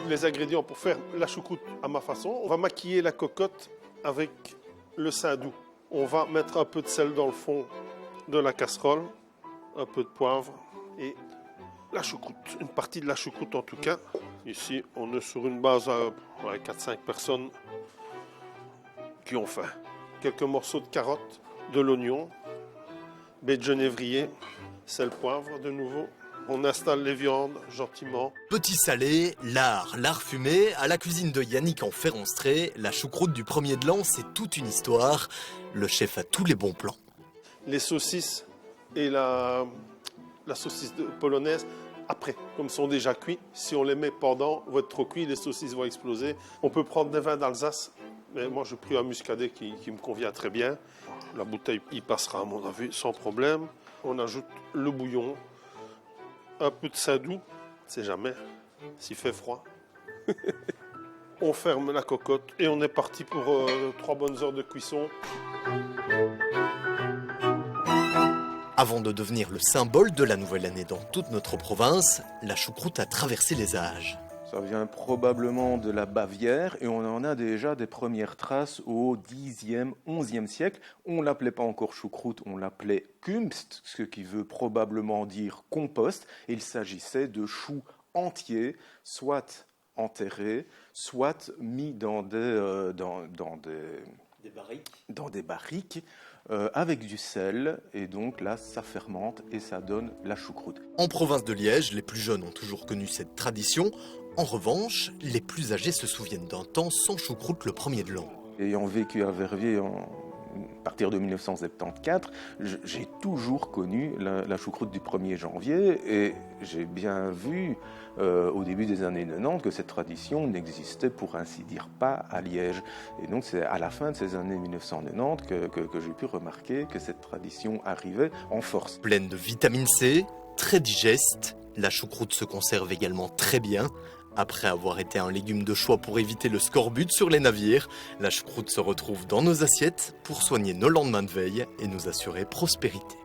les ingrédients pour faire la choucroute à ma façon. On va maquiller la cocotte avec le saindoux. On va mettre un peu de sel dans le fond de la casserole, un peu de poivre et la choucroute. Une partie de la choucroute en tout cas. Ici, on est sur une base à 4-5 personnes qui ont faim. Quelques morceaux de carottes, de l'oignon, baie de genévrier, sel, poivre de nouveau. On installe les viandes gentiment. Petit salé, lard fumé, à la cuisine de Yannick en Ferronstré, la choucroute du 1er de l'an, c'est toute une histoire. Le chef a tous les bons plans. Les saucisses et la saucisse polonaise, après, comme sont déjà cuits, si on les met pendant, vont être trop cuits, les saucisses vont exploser. On peut prendre des vins d'Alsace, mais moi j'ai pris un muscadet qui me convient très bien. La bouteille y passera à mon avis sans problème. On ajoute le bouillon, un peu de saindoux, c'est jamais, s'il fait froid. On ferme la cocotte et on est parti pour 3 bonnes heures de cuisson. Avant de devenir le symbole de la nouvelle année dans toute notre province, la choucroute a traversé les âges. Ça vient probablement de la Bavière et on en a déjà des premières traces au 10e, 11e siècle. On ne l'appelait pas encore choucroute, on l'appelait Kumst, ce qui veut probablement dire compost. Et il s'agissait de choux entiers, soit enterrés, soit mis dans des barriques. Avec du sel, et donc là ça fermente et ça donne la choucroute. En province de Liège, les plus jeunes ont toujours connu cette tradition. En revanche, les plus âgés se souviennent d'un temps sans choucroute le 1er de l'an. Ayant vécu à Verviers à partir de 1974, j'ai toujours connu la choucroute du 1er janvier et j'ai bien vu au début des années 90 que cette tradition n'existait pour ainsi dire pas à Liège. Et donc c'est à la fin de ces années 1990 que j'ai pu remarquer que cette tradition arrivait en force. Pleine de vitamine C, très digeste, la choucroute se conserve également très bien. Après avoir été un légume de choix pour éviter le scorbut sur les navires, la choucroute se retrouve dans nos assiettes pour soigner nos lendemains de veille et nous assurer prospérité.